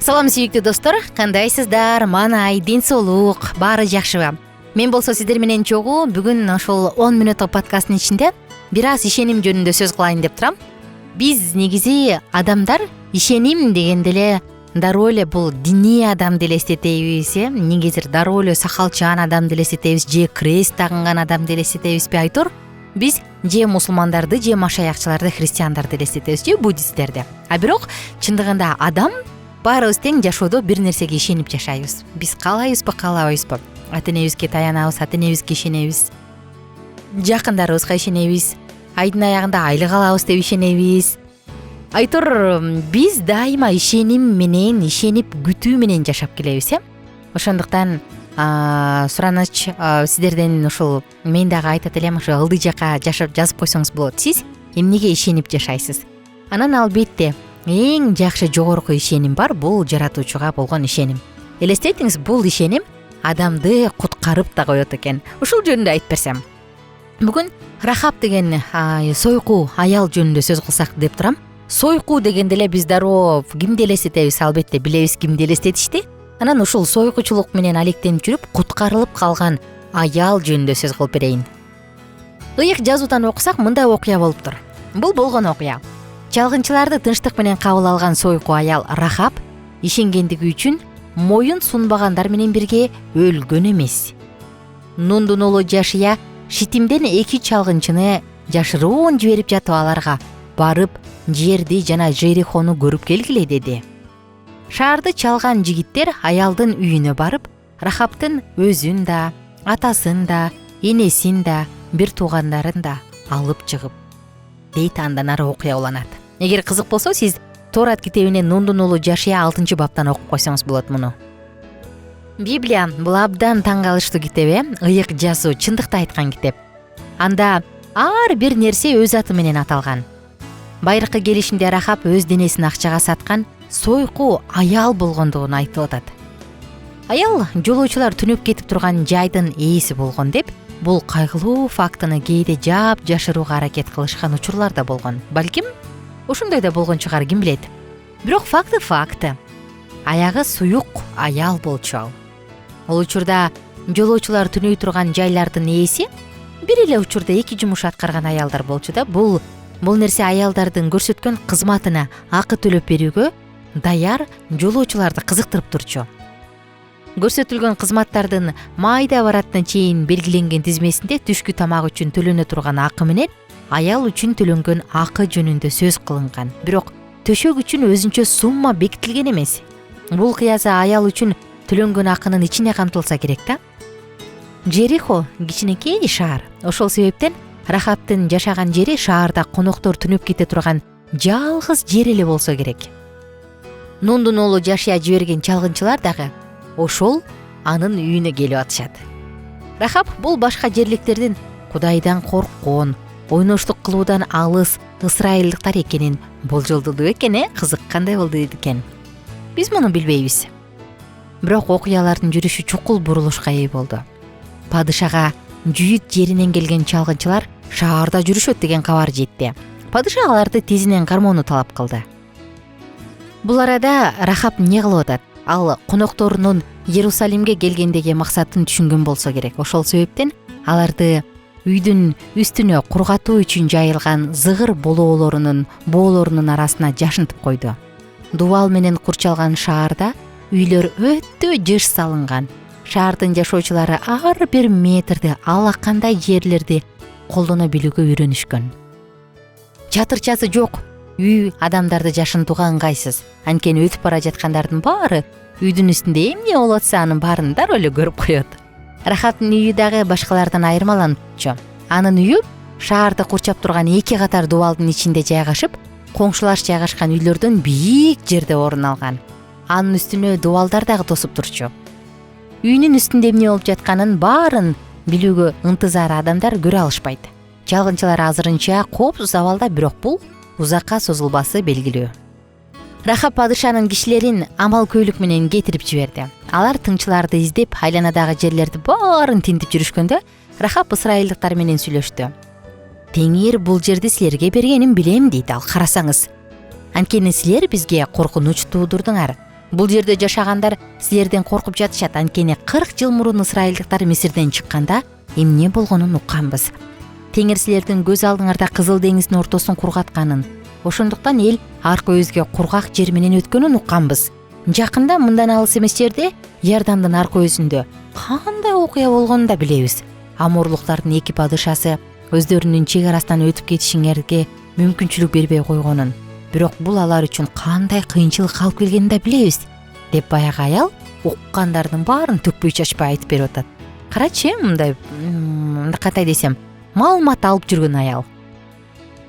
Салам сүйүктүү достор, кандайсыздар? Манай ден соолук баары жакшыбы? Мен болсо сиздер менен чогуу бүгүн ошол 10 мүнөттүк подкасттын ичинде бир аз ишеним жөнүндө сөз кылайын деп турам. Биз негизи адамдар ишеним дегенде эле дароо эле бул диний адамды элестетебиз, негизи дароо эле сакалчаан адамды элестетебиз, же крест тагынган адамды элестетебизби айтор? Биз же мусулмандарды, же машаякчыларды, христиандарды элестетебиз, же буддисттерди. А бирок чындыгында адам баарыбыз тең жашоодо бир нерсеге ишенип жашайбыз. Биз каалайбызбы, каалабайбызбы? Ата-энебизге таянабыз, ата-энебизге ишенебиз. Жакындарыбызга ишенебиз. Айдын аягында айлык алабыз деп ишенебиз. Айтор биз дайыма ишеним менен, ишенип күтүү менен жашап келебиз, Ошондуктан сураныч сиздерден ушул мен дагы айтат элем, ошо ылдый жакка жазып койсоңуз болот. Сиз эмнеге ишенип жашайсыз? Анан албетте эң жакшы жогорку ишеним бар, бул жаратуучуга болгон ишеним. Элестетиңиз, бул ишеним адамды куткарып да коет экен. Ушул жөнүндө айтып берсем. Бүгүн Рахаб деген сойку аял жөнүндө сөз кылсак деп турам. Сойку дегенде эле биз дароо кимди элестетебиз? Албетте билебиз кимди элестетишти. Анан ушул сойкучулук менен алектенип жүрүп, куткарылып калган аял жөнүндө сөз кылып берейин. Ыйык жазуудан окусак мындай окуя болуптур. Бул болгон окуя. Чалгынчыларды тынчтык менен кабыл алган сойку аял Рахаб ишенгендиги үчүн моюн сунбагандар менен бирге өлгөн эмес. Нундун уулу Жашия шитимден 2 чалгынчыны жашыруун жиберип жатып аларга барып, жерди жана Жерихону көрүп келгиле деди. Шаарды чалган жигиттер аялдын үйүнө барып, Рахабтын өзүн да, атасын да, энесин да, бир туугандарын да алып чыгып дейт. Андан ары окуя уланат. Эгер кызык болсо, сиз Торат китебинен Нундун уулу Жашия 6-баптан окуп койсоңуз болот муну. Библия бул абдан таң калыштуу китеп, ыйык жазуу, чындыкты айткан китеп. Анда ар бир нерсе өз аты менен аталган. Байыркы келишимде Рахаб өз денесин акчага саткан сойку аял болгондугун айтып атат. Аял жолоочулар түнөп кетип турган жайдын ээси болгон деп, бул кайгылуу фактыны кээде жаап жашырууга аракет кылышкан учурлар да болгон. Балким ошондой да болгон чыгар, ким билет. Бирок факты. Аягы суюк аял болчу ал. Ал учурда жолоочулар түнөй турган жайлардын ээси бир эле учурда 2 жумуш аткарган аялдар болчу да. Бул нерсе аялдардын көрсөткөн кызматына акы төлөп берүүгө даяр жолоочуларды кызыктырып турчу. Көрсөтүлгөн кызматтардын майда баратына чейин белгиленген тизмесинде түшкү тамак үчүн төлөнө турган акы менен аял үчүн төлөнгөн акы жөнүндө сөз кылынган. Бирок төшөк үчүн өзүнчө сумма бекитилген эмес. Бул кыязы аял үчүн төлөнгөн акынын ичине камтылса керек да. Жерихо кичинекей шаар. Ошол себептен Рахабтын жашаган жери шаарда коноктор түнөп кете турган жалгыз жер эле болсо керек. Нундун уулу Жашия жиберген чалгынчылар дагы ошол анын үйүнө келип атышат. Рахаб бул башка жерликтердин Кудайдан корккон, ойноштук кылуудан алыс ысрайылдыктар экенин болжолдоду экен, кызык кандай болду экен. Биз муну билбейбиз. Бирок окуялардын жүрүшү чукул бурулушка ээ болду. Падышага Жүйүт жеринен келген чалгынчылар шаарда жүрүшөт деген кабар жетти. Падыша аларды тезинен кармоону талап кылды. Бул арада Рахаб эмне кылып атат? Ал конокторунун Иерусалимге келгендеги максатын түшүнгөн болсо керек. Ошол себептен аларды үйдүн үстүнө кургатуу үчүн жайылган зыгыр боолорунун арасына жашынтып койду. Дубал менен курчалган шаарда үйлөр өтө жыш салынган. Шаардын жашоочулары ар бир метрди, ала кандай жерлерди колдоно билүүгө үйрөнүшкөн. Чатырчасы жок үй адамдарды жашынтууга ыңгайсыз. Анткени өтүп бара жаткандардын баары үйдүн үстүндө эмне болуп атса анын баарын дароо эле көрүп коет. Рахабтын үйү дагы башкалардан айырмаланчу. Анын үйү шаарды курчап турган 2 катар дубалдын ичинде жайгашып, коңшулаш жайгашкан үйлөрдөн бийик жерде орун алган. Анын үстүнө дубалдар дагы тосуп турчу. Үйүнүн үстүндө эмне болуп жатканын баарын билүүгө ынтызар адамдар көрө алышпайт. Чалгынчылар азырынча коопсуз абалда, бирок бул узакка созулбасы белгилүү. Рахаб падышанын кишилерин амал көйлүк менен кетирип жиберди. Алар тыңчыларды издеп, айланадагы жерлерди баарын тинтип жүрүшкөндө Рахаб ысрайылдыктар менен сүйлөштү. Теңир бул жерди силерге бергенин билем дейт ал. Карасаңыз, анткени силер бизге коркунуч туудурдуңар. Бул жерде жашагандар силерден коркуп жатышат, анткени 40 жыл мурун ысрайылдыктар Мисирден чыкканда эмне болгонун укканбыз. Теңир силердин көз алдыңарда Кызыл деңиздин ортосун кургатканын, ошондуктан эл аркы өзгө кургак жер менен өткөнүн укканбыз. Жакында мындан алыс эмес жерде Иордандын аркы өзүндө кандай окуя болгонун да билебиз. Амурлуктардын 2 падышасы өздөрүнүн чек арасынан өтүп кетишиңерге мүмкүнчүлүк бербей койгонун, бирок бул алар үчүн кандай кыйынчылык алып келгенин да билебиз, деп баягы аял уккандардын баарын төкпөй чачпай айтып берип атат. Карачы, мындай кандай десем, маалымат алып жүргөн аял.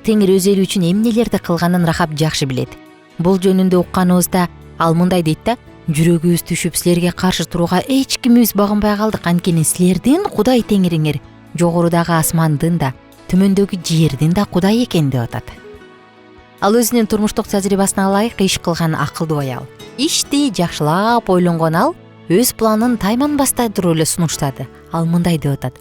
Теңир өз эли үчүн эмнелерди кылганын Рахап жакшы билет. Бул жөнүндө укканыбызда ал мындай дейт да: жүрөгүбүз түшүп, силерге каршы турууга эч кимибиз багынбай калдык, анткени силердин Кудай Теңириңер жогорудагы асмандын да, төмөндөгү жердин да Кудай экен деп атат. Ал өзүнүн турмуштук тажрыйбасына ылайык иш кылган акылдуу аял. Ишти жакшылап ойлонгон ал өз планын тайманбастай туруп эле сунуштады. Ал мындай деп атат: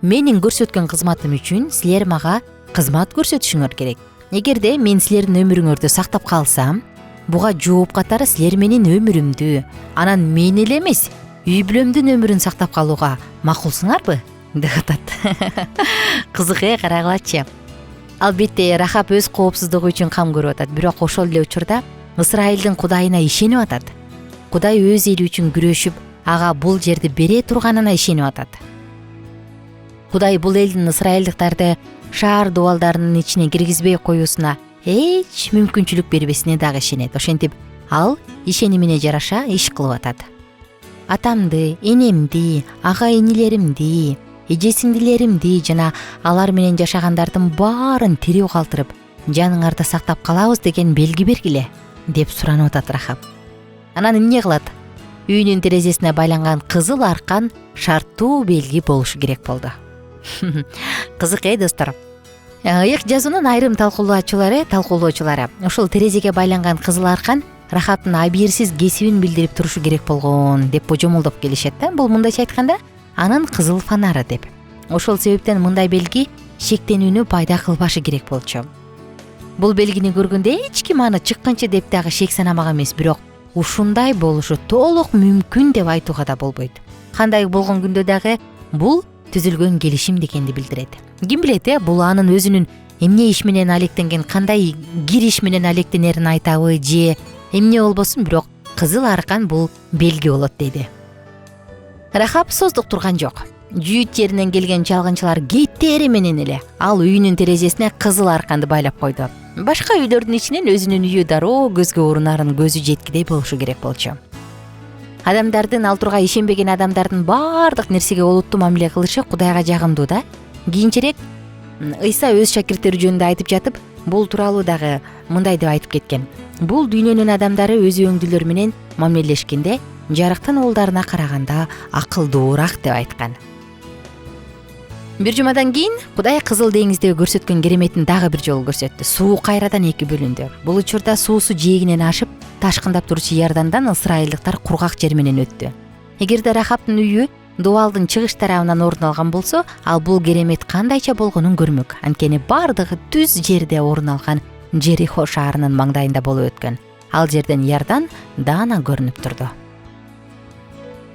менин көрсөткөн кызматым үчүн силер мага кызмат көрсөтүшүңөр керек. Эгерде мен силердин өмүрүңөрдү сактап калсам, буга жооп катары силер менин өмүрүмдү, анан мен эле эмес, үй бүлөмдүн өмүрүн сактап калууга макулсуңарбы? Деп атат. Кызык карагылачы. Албетте Рахап өз коопсуздугу үчүн кам көрүп атат, бирок ошол эле учурда Ысрайылдын Кудайына ишенип атат. Кудай өз эли үчүн күрөшүп, ага бул жерди бере турганына ишенип атат. Кудай бул элдин ысрайылдыктарды шаар дубалдарынын ичине киргизбей коюусуна эч мүмкүнчүлүк бербесине дагы ишенет. Ошентип ал ишенимине жараша иш кылып атат. Атамды, энемди, ага-инилеримди, эже-сиңдилеримди жана алар менен жашагандардын баарын тирүү калтырып, жаныңарды сактап калабыз деген белги бергиле, деп суранып атат Рахап. Анан эмне кылат? Үйүнүн терезесине байланган кызыл аркан шарттуу белги болушу керек болду. Кызык достор. Ыйык жазуунун айрым талкуулоочулары ушул терезеге байланган кызыл аркан Рахаптын абийирсиз кесибин билдирип турушу керек болгон деп божомолдоп келишет да. Бул мындайча айтканда анын кызыл фонары деп. Ошол себептен мындай белги шектенүүнү пайда кылбашы керек болчу. Бул белгини көргөндө эч ким аны чыккынчы деп дагы шек санамак эмес, бирок ушундай болушу толук мүмкүн деп айтууга да болбойт. Кандай болгон күндө дагы бул түзүлгөн келишим дегенди билдирет. Ким билет, бул анын өзүнүн эмне иш менен алектенген, кандай кир иш менен алектенерин айтабы же эмне болбосун, бирок кызыл аркан бул белги болот дейди. Рахап создук турган жок. Жүйүт жеринен келген чалгынчылар кетери менен эле ал үйүнүн терезесине кызыл арканды байлап койду. Башка үйлөрдүн ичинен өзүнүн үйү дароо көзгө урунарын көзү жеткидей болушу керек болчу. Адамдардын, ал турга ишенбеген адамдардын баардык нерсеге олуттуу мамиле кылышы Кудайга жагымдуу да. Кийинчерээк Ыйса өз шакирттери жөнүндө айтып жатып, бул тууралуу дагы мындай деп айтып кеткен: бул дүйнөнүн адамдары өз өңдүлөр менен мамилелешкенде жарыктын уулдарына караганда акылдуураак деп айткан. Бир жумадан кийин Кудай Кызыл деңизде көрсөткөн кереметин дагы бир жолу көрсөттү. Суу кайрадан эки бөлүндү. Бул учурда суусу жээгинен ашып, ташкындап турчу Иордандан ысрайылдыктар кургак жер менен өттү. Эгерде Рахаптын үйү дубалдын чыгыш тарабынан орун алган болсо, ал бул керемет кандайча болгонун көрмөк. Анткени бардыгы түз жерде орун алган Жерихо шаарынын маңдайында болуп өткөн. Ал жерден Иордан даана көрүнүп турду.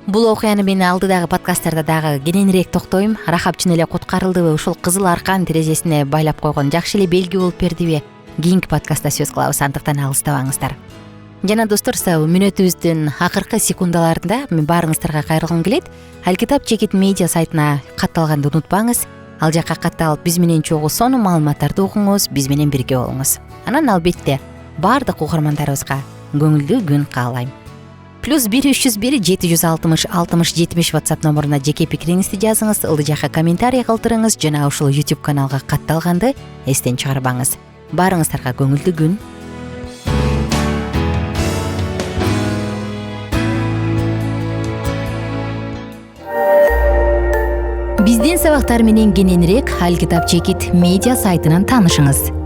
Бул окуяны мен алдыдагы подкасттарда дагы кененирээк токтойм. Рахап чын эле куткарылдыбы, ушул кызыл аркан терезесине байлап койгон жакшы эле белги болуп бердиби? Кийинки подкастта сөз кылабыз, андыктан алыстабаңыздар. Жана достор, мүнөтүбүздүн акыркы секундаларында мен баарыңыздарга кайрылгым келет. Алкитап Чекит медиа сайтына катталганды унутпаңыз. Ал жакка катталып биз менен чогуу сонун маалыматтарды угуңуз, биз менен бирге болуңуз. Анан албетте баардык угармандарыбызга көңүлдүү күн каалайм. +1 301 760 60 70 WhatsApp номуруна жеке пикириңизди жазыңыз, ылдый жакка комментарий калтырыңыз жана ушул YouTube каналга катталганды эстен чыгарбаңыз. Баарыңыздарга көңүлдүү күн. Биздин сабактар менен кененирээк Алкитап Чекит медиа сайтынан таанышыңыз.